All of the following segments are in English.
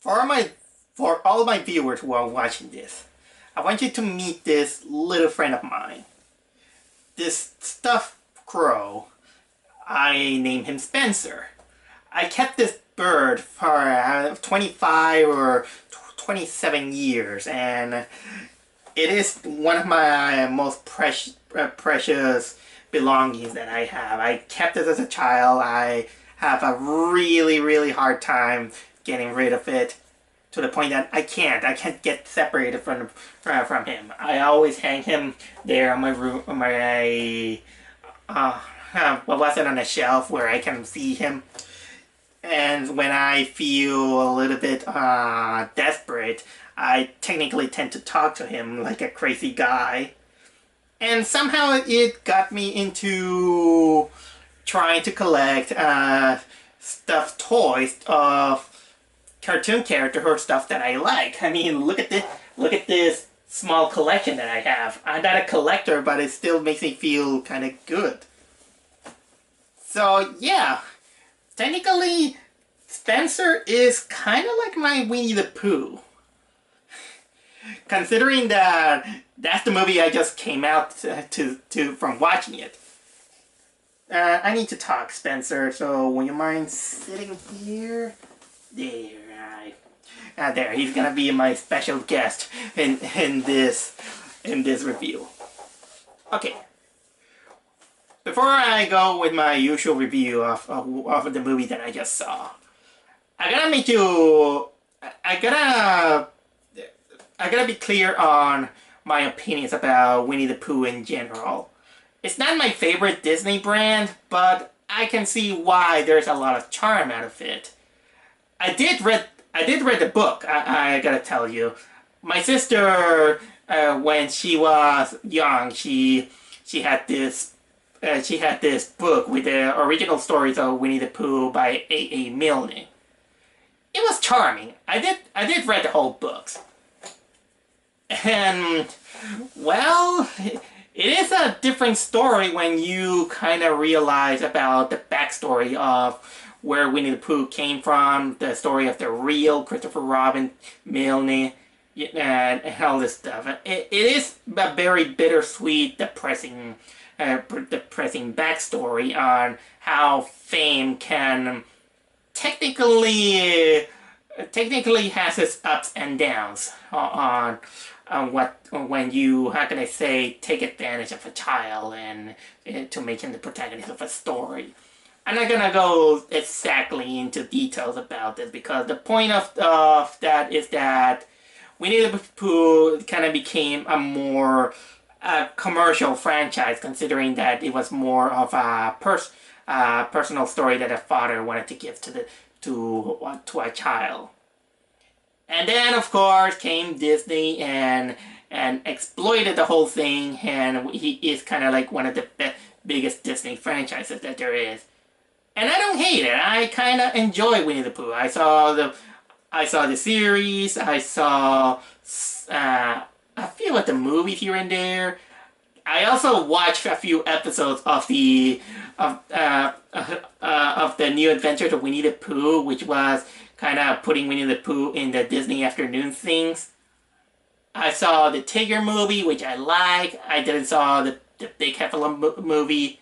For all my viewers who are watching this, I want you to meet this little friend of mine. This stuffed crow. I named him Spencer. I kept this bird for 25 or 27 years, and it is one of my most precious belongings that I have. I kept it as a child. I have a really hard time getting rid of it, to the point that I can't get separated from him. I always hang him there on my room, on my what was it, on a shelf where I can see him. And when I feel a little bit desperate, I technically tend to talk to him like a crazy guy. And somehow it got me into trying to collect stuffed toys of cartoon character or stuff that I like. I mean, look at this small collection that I have. I'm not a collector, but it still makes me feel kind of good. So yeah, technically, Spencer is kind of like my Winnie the Pooh. Considering that that's the movie I just came out from watching it. I need to talk, Spencer, so would you mind sitting here? There, he's gonna be my special guest in this review. Okay. Before I go with my usual review of the movie that I just saw, I gotta be clear on my opinions about Winnie the Pooh in general. It's not my favorite Disney brand, but I can see why there's a lot of charm out of it. I did read the book. I gotta tell you, my sister, when she was young, she had this book with the original stories of Winnie the Pooh by A. Milne. It was charming. I did read the whole books. And, well, it is a different story when you kind of realize about the backstory of where Winnie the Pooh came from, the story of the real Christopher Robin, Milne, and all this stuff. It is a very bittersweet, depressing backstory on how fame can technically has its ups and downs on when you, how can I say, take advantage of a child and to make him the protagonist of a story. I'm not gonna go exactly into details about this, because the point of that is that Winnie the Pooh kind of became a more commercial franchise, considering that it was more of a personal story that a father wanted to give to a child. And then, of course, came Disney and exploited the whole thing, and he is kind of like one of the biggest Disney franchises that there is. And I don't hate it. I kind of enjoy Winnie the Pooh. I saw the series. I saw a few of the movies here and there. I also watched a few episodes of the New Adventures of Winnie the Pooh, which was kind of putting Winnie the Pooh in the Disney afternoon things. I saw the Tigger movie, which I like. I didn't saw the Big Heffalump movie.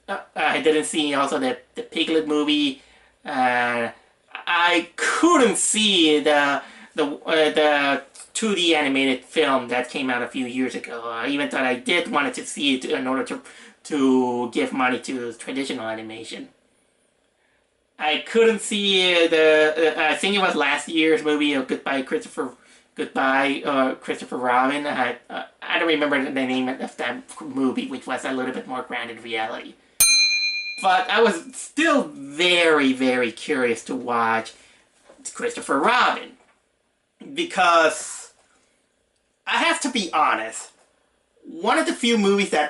I didn't see also the Piglet movie. I couldn't see the 2D animated film that came out a few years ago. I even thought I did wanted to see it in order to give money to traditional animation. I couldn't see I think it was last year's movie of Goodbye Christopher Robin. I don't remember the name of that movie, which was a little bit more grounded in reality. But I was still very curious to watch Christopher Robin, because I have to be honest, one of the few movie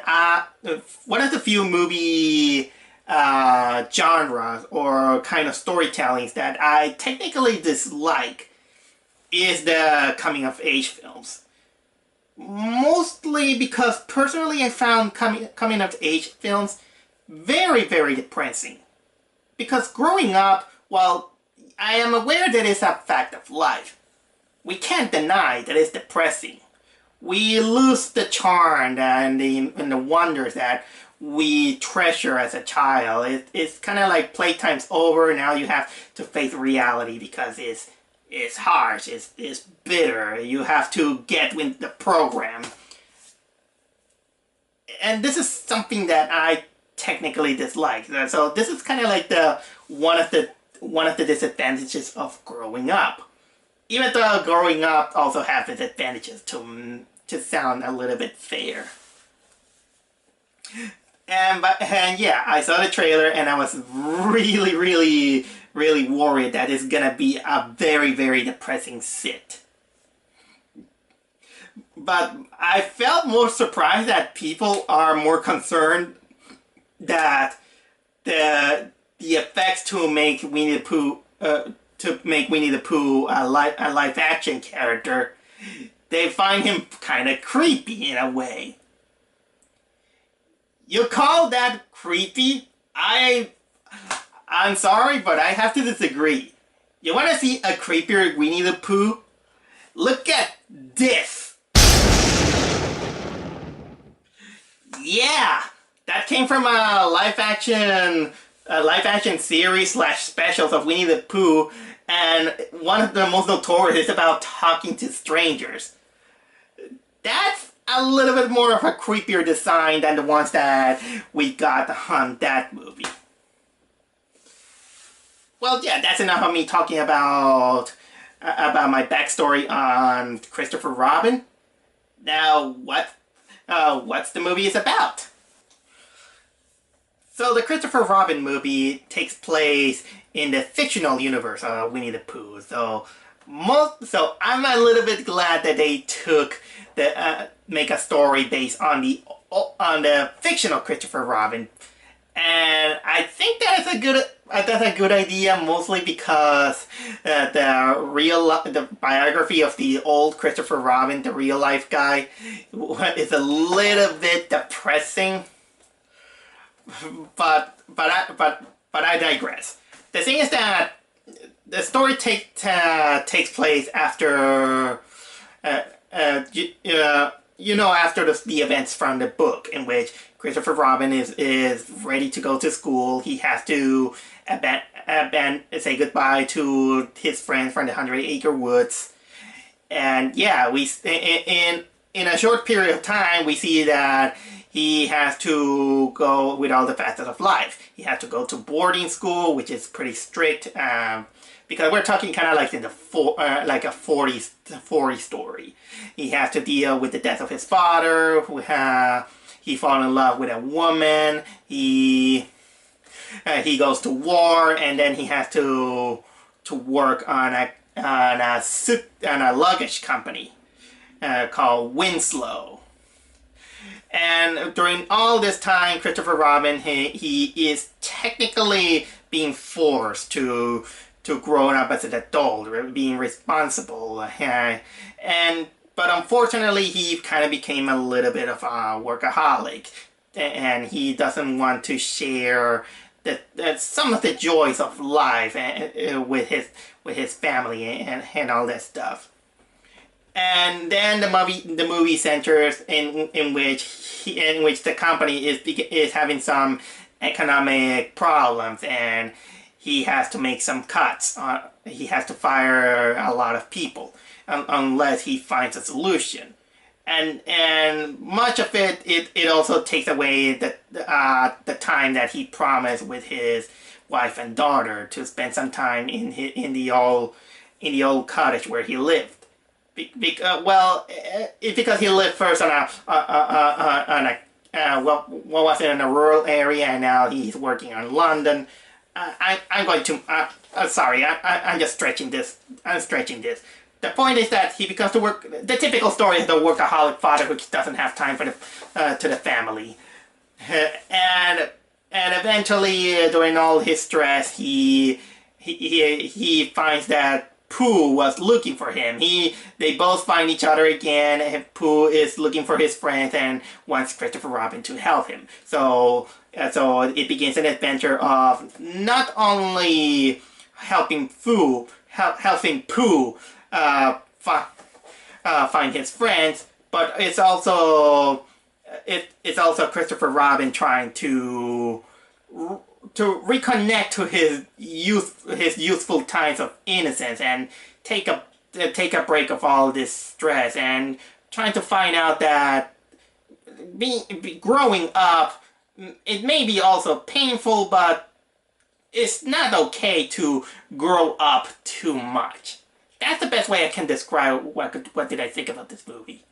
genres or kind of storytellings that I technically dislike is the coming of age films. Mostly because personally I found coming of age films very depressing. Because growing up, well, I am aware that it's a fact of life. We can't deny that it's depressing. We lose the charm and the wonders that we treasure as a child. It's kind of like playtime's over. Now you have to face reality because it's harsh. It's bitter. You have to get with the program. And this is something that I technically dislike. So this is kind of like one of the disadvantages of growing up. Even though growing up also has its advantages to sound a little bit fair. And yeah, I saw the trailer and I was really, really, really worried that it's gonna be a very, very depressing sit. But I felt more surprised that people are more concerned that the effects to make Winnie the Pooh a live action character, they find him kind of creepy in a way. You call that creepy? I'm sorry, but I have to disagree. You want to see a creepier Winnie the Pooh? Look at this! Yeah! That came from a live action series / specials of Winnie the Pooh, and one of the most notorious is about talking to strangers. That's a little bit more of a creepier design than the ones that we got on that movie. Well, yeah, that's enough of me talking about my backstory on Christopher Robin. Now, what's the movie is about? So the Christopher Robin movie takes place in the fictional universe of Winnie the Pooh. So I'm a little bit glad that they took make a story based on the fictional Christopher Robin, and I think that's a good idea, mostly because the biography of the old Christopher Robin, the real life guy, is a little bit depressing. But I digress. The thing is that the story takes place after after the events from the book, in which Christopher Robin is ready to go to school. He has to say goodbye to his friends from the 100-acre woods, and yeah, in a short period of time we see that he has to go with all the facets of life. He has to go to boarding school, which is pretty strict, because we're talking kind of like in like a 40s story. He has to deal with the death of his father. He falls in love with a woman. He goes to war, and then he has to work on a luggage company called Winslow. And during all this time, Christopher Robin, he is technically being forced to grow up as an adult, being responsible, but unfortunately he kind of became a little bit of a workaholic, and he doesn't want to share some of the joys of life with his family and all that stuff. And then the movie centers in which the company is having some economic problems, and he has to make some cuts. He has to fire a lot of people unless he finds a solution. And much of it also takes away the time that he promised with his wife and daughter to spend some time in the old cottage where he lived. Because he lived first on a rural area, and now he's working on London. I'm just stretching this. The point is that he becomes the typical story is the workaholic father who doesn't have time for to the family, and eventually during all his stress, he finds that Pooh was looking for him. They both find each other again, and Pooh is looking for his friends and wants Christopher Robin to help him. So it begins an adventure of not only helping Pooh find his friends, but it's also Christopher Robin trying to reconnect to his youthful times of innocence and take a break of all this stress, and trying to find out that growing up, it may be also painful, but it's not okay to grow up too much. That's the best way I can describe what did I think about this movie.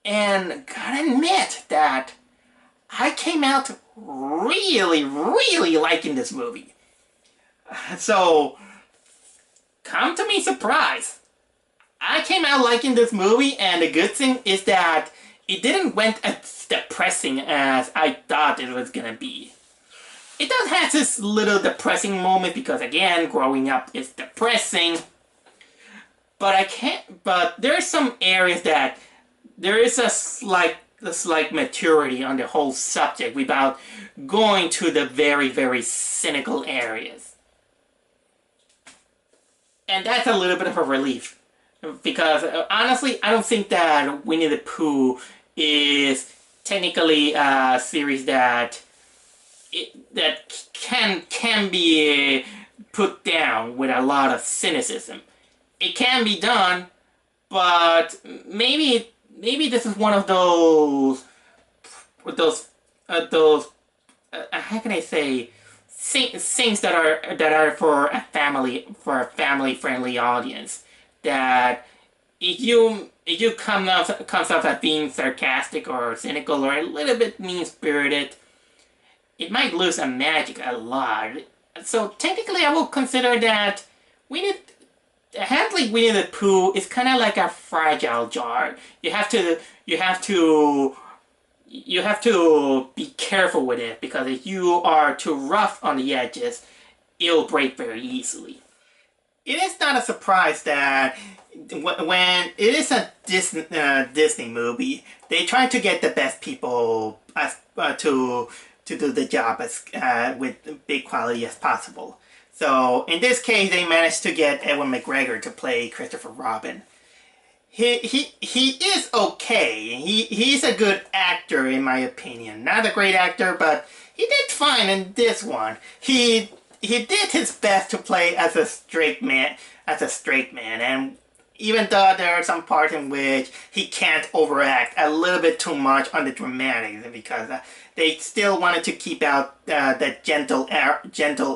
And gotta admit that I came out really, really liking this movie. So, come to me surprise. I came out liking this movie, and the good thing is that it didn't went as depressing as I thought it was gonna be. It does have this little depressing moment because, again, growing up is depressing. But there are some areas that there is a slight maturity on the whole subject without going to the very, very cynical areas. And that's a little bit of a relief. Because, honestly, I don't think that Winnie the Pooh is technically a series that can be put down with a lot of cynicism. It can be done, but maybe this is one of those how can I say, things that are for a family friendly audience, that if you comes off as being sarcastic or cynical or a little bit mean spirited, it might lose a magic a lot. So technically, I will consider that handling Winnie the Pooh is kind of like a fragile jar. You have to be careful with it, because if you are too rough on the edges, it'll break very easily. It is not a surprise that when it is a Disney movie, they try to get the best people to do the job with big quality as possible. So in this case, they managed to get Ewan McGregor to play Christopher Robin. He is okay. He's a good actor in my opinion. Not a great actor, but he did fine in this one. He did his best to play as a straight man, and even though there are some parts in which he can't overact a little bit too much on the dramatics, because they still wanted to keep out the gentle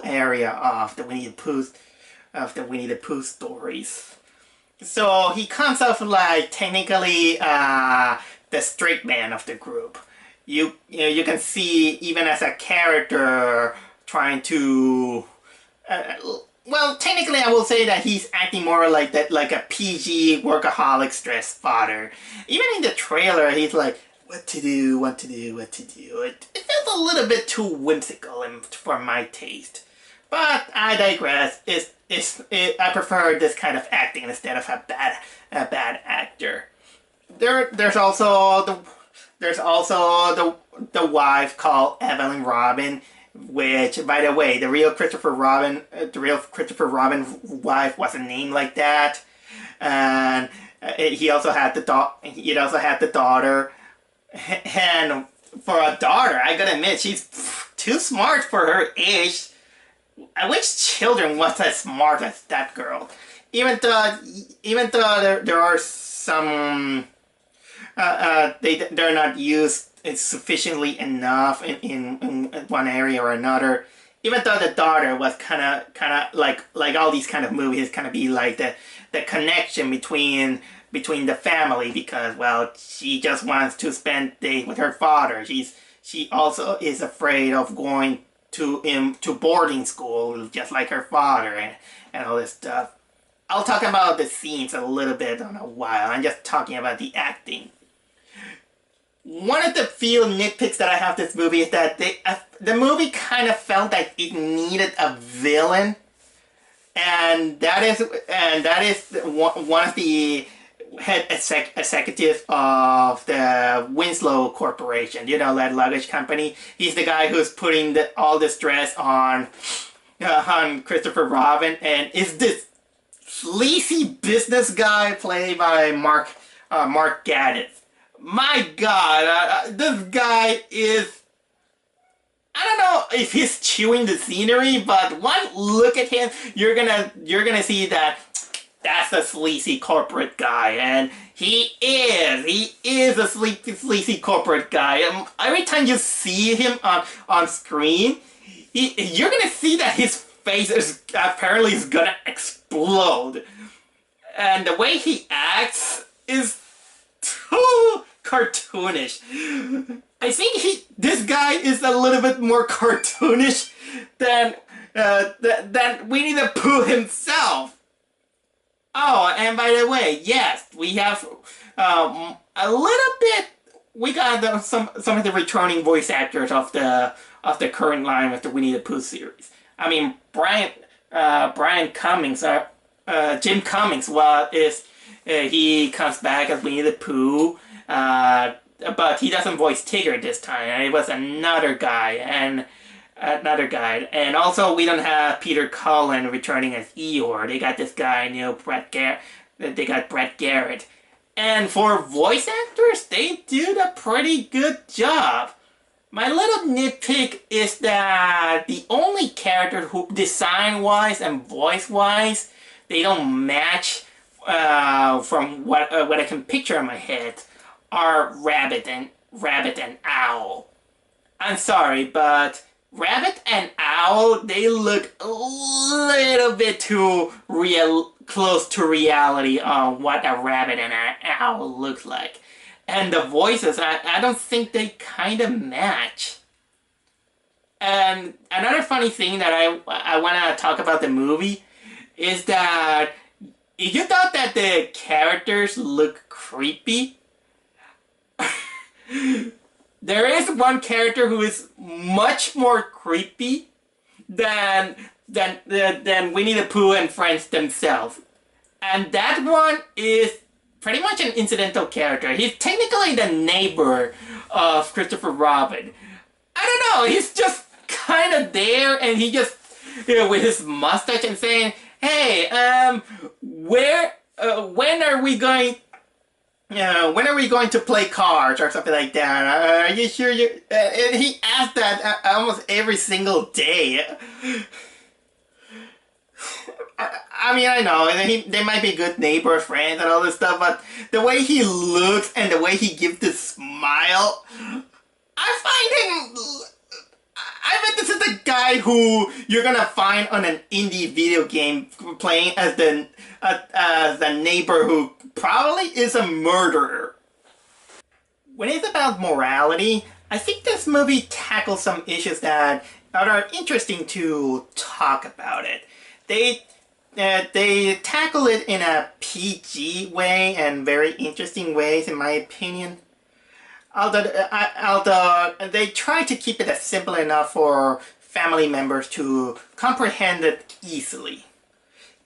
area of the Winnie the Pooh stories. So he comes off like technically the straight man of the group. You can see even as a character trying to. Well, technically, I will say that he's acting more like that, like a PG workaholic stress father. Even in the trailer, he's like, what to do. It feels a little bit too whimsical for my taste. But I digress. I prefer this kind of acting instead of a bad actor. There's also the wife called Evelyn Robin, which, by the way, the real Christopher Robin wife wasn't named like that, and he also had the daughter. And for a daughter, I gotta admit, she's too smart for her age. I wish children was as smart as that girl. Even though there are some they're not used sufficiently enough in one area or another. Even though the daughter was kind of like all these kind of movies, kind of be like the connection between the family, because, well, she just wants to spend days with her father. She also is afraid of going to boarding school just like her father, and all this stuff. I'll talk about the scenes a little bit in a while. I'm just talking about the acting. One of the few nitpicks that I have this movie is that the movie kind of felt like it needed a villain, and that is one of the head executives of the Winslow Corporation. You know, that luggage company. He's the guy who's putting all the stress on on Christopher Robin, and is this sleazy business guy played by Mark Gaddis. My God, this guy is. I don't know if he's chewing the scenery, but one look at him, you're gonna see that that's a sleazy corporate guy, and he is a sleazy corporate guy. Every time you see him on screen, you're gonna see that his face is apparently is gonna explode, and the way he acts is too cartoonish. I think this guy is a little bit more cartoonish than Winnie the Pooh himself. Oh, and by the way, yes, we have a little bit. We got some of the returning voice actors of the current line of the Winnie the Pooh series. I mean, Brian Cummings, Jim Cummings, he comes back as Winnie the Pooh. But he doesn't voice Tigger this time. It was another guy, and also we don't have Peter Cullen returning as Eeyore. They got this guy Brett Garrett. They got Brett Garrett, and for voice actors, they did a pretty good job. My little nitpick is that the only characters who design-wise and voice-wise they don't match from what I can picture in my head. Are Rabbit and Owl. I'm sorry, but Rabbit and Owl, they look a little bit too close to reality on what a rabbit and an owl look like. And the voices, I don't think they kind of match. And another funny thing that I want to talk about the movie is that if you thought that the characters look creepy, there is one character who is much more creepy than Winnie the Pooh and friends themselves. And that one is pretty much an incidental character. He's technically the neighbor of Christopher Robin. I don't know, he's just kind of there, and he just, with his mustache and saying, hey, when are we going to play cards or something like that? Are you sure you... and he asked that almost every single day. I mean, I know, and they might be good neighbor friends and all this stuff, but the way he looks and the way he gives this smile, I find him... I bet this is the guy who you're gonna find on an indie video game playing as the neighbor who probably is a murderer. When it's about morality, I think this movie tackles some issues that are interesting to talk about it. They tackle it in a PG way and very interesting ways, in my opinion. Although they try to keep it simple enough for family members to comprehend it easily.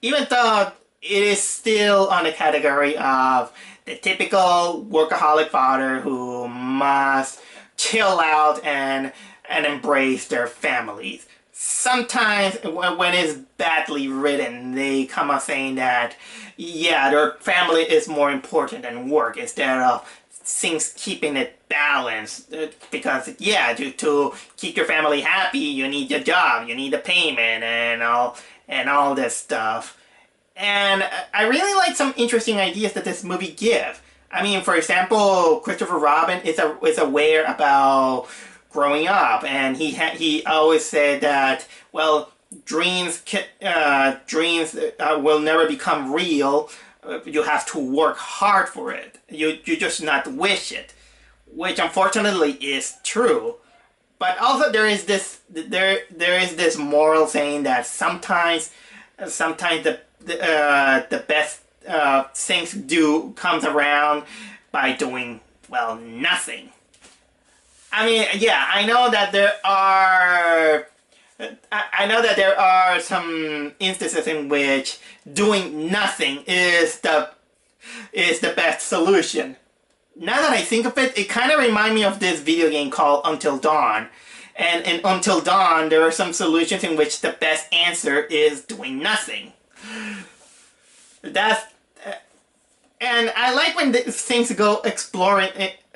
Even though it is still on the category of the typical workaholic father who must chill out and embrace their families. Sometimes when it's badly written, they come up saying that, yeah, their family is more important than work instead of things keeping it balanced, because yeah, to keep your family happy, you need a job, you need a payment, and all this stuff. And I really like some interesting ideas that this movie gives. I mean, for example, Christopher Robin is aware about growing up, and he always said that, well, dreams will never become real. You have to work hard for it. You just not wish it, which unfortunately is true. But also there is this moral saying that sometimes the best things comes around by doing, well, nothing. I mean, yeah, I know that there are some instances in which doing nothing is the best solution. Now that I think of it, it kind of reminds me of this video game called Until Dawn. And until dawn, there are some solutions in which the best answer is doing nothing. That's and I like when things go exploring,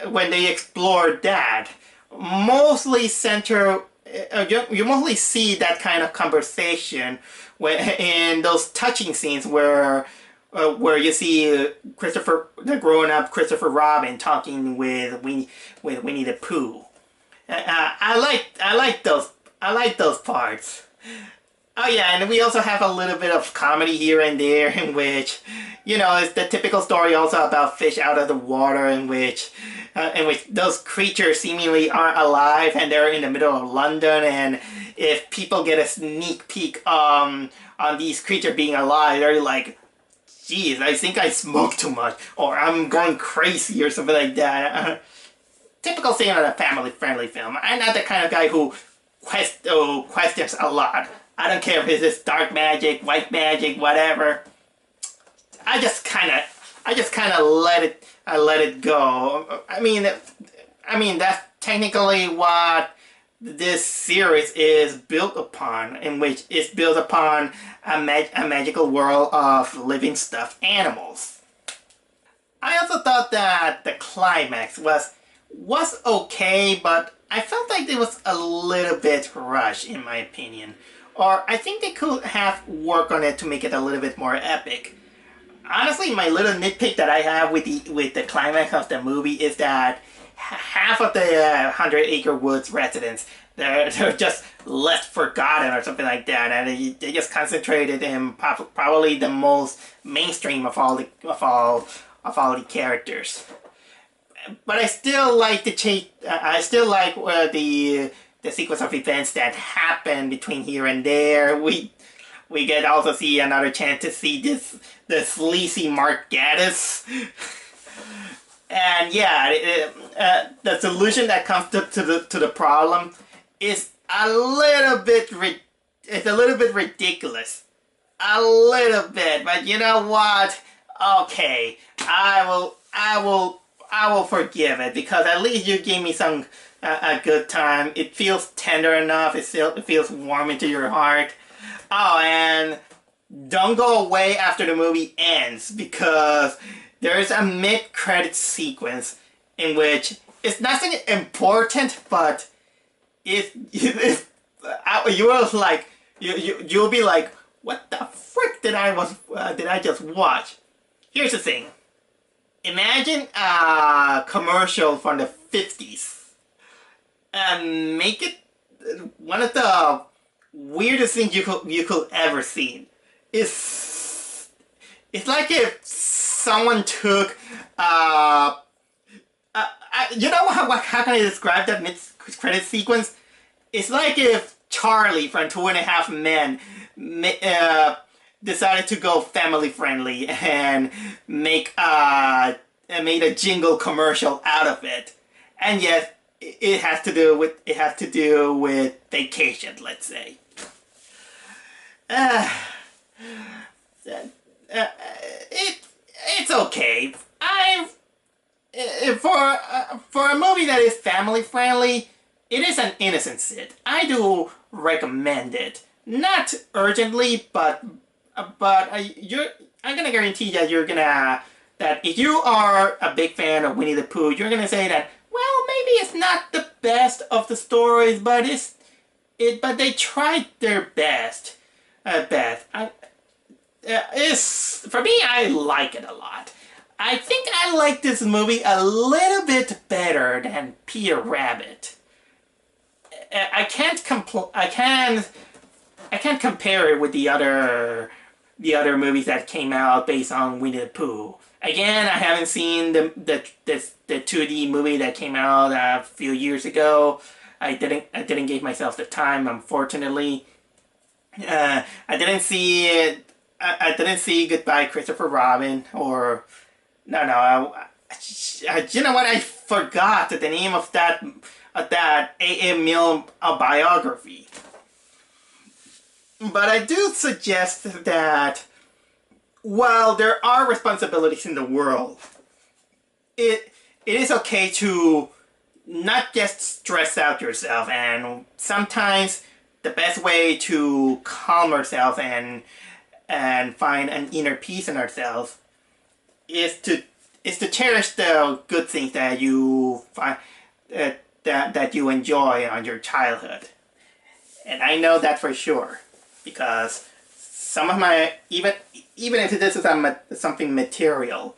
when they explore that. Mostly center, you mostly see that kind of conversation in those touching scenes where you see Christopher, the grown-up Christopher Robin talking with Winnie the Pooh. I like those parts. Oh yeah, and we also have a little bit of comedy here and there in which, it's the typical story also about fish out of the water in which those creatures seemingly aren't alive and they're in the middle of London, and if people get a sneak peek on these creatures being alive, they're like, geez, I think I smoked too much, or I'm going crazy, or something like that. Typical thing on a family-friendly film. I'm not the kind of guy who questions a lot. I don't care if it's dark magic, white magic, whatever. I just kind of let it go. I mean that's technically what this series is built upon, in which it's built upon a magical world of living stuffed animals. I also thought that the climax was okay, but I felt like it was a little bit rushed, in my opinion. Or I think they could have worked on it to make it a little bit more epic. Honestly, my little nitpick that I have with the climax of the movie is that half of the Hundred Acre Woods residents, they're just left forgotten or something like that, and they just concentrated in probably the most mainstream of all the characters. But I still like the sequence of events that happen between here and there. We get also see another chance to see the sleazy Mark Gaddis. And yeah, the solution that comes to the problem is a little bit ridiculous. A little bit, but you know what? Okay, I will forgive it, because at least you gave me a good time. It feels tender enough. It feels warm into your heart. Oh, and don't go away after the movie ends, because there's a mid-credit sequence in which it's nothing important, but you'll be like, what the frick did I just watch? Here's the thing. Imagine a commercial from the 50s. Make it one of the weirdest things you could ever see. It's like if someone took you know how can I describe that mid-credit sequence? It's like if Charlie from 2.5 Men decided to go family friendly and made a jingle commercial out of it, and yes, it has to do with vacation, let's say. It's okay. For a movie that is family friendly, it is an innocent sit. I do recommend it. Not urgently, but I'm gonna guarantee that that if you are a big fan of Winnie the Pooh, you're gonna say that, well, maybe it's not the best of the stories, but but they tried their best. For me, I like it a lot. I think I like this movie a little bit better than Peter Rabbit. I can't compare it with the other movies that came out based on Winnie the Pooh. Again, I haven't seen the 2D movie that came out a few years ago. I didn't give myself the time, unfortunately. I didn't see it. I didn't see Goodbye Christopher Robin, or no. You know what? I forgot the name of that A.M. Milne biography. But I do suggest that while there are responsibilities in the world, it is okay to not just stress out yourself, and sometimes the best way to calm ourselves and find an inner peace in ourselves is to cherish the good things that you find that you enjoy on your childhood. And I know that for sure, because some of my even if this is something material,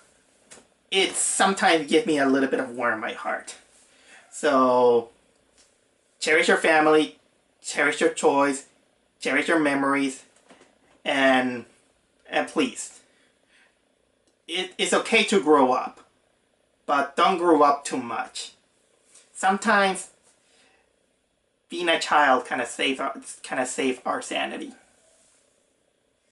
it sometimes gives me a little bit of warm in my heart. So cherish your family, cherish your toys, cherish your memories, and please, it's okay to grow up, but don't grow up too much. Sometimes being a child kind of save our sanity.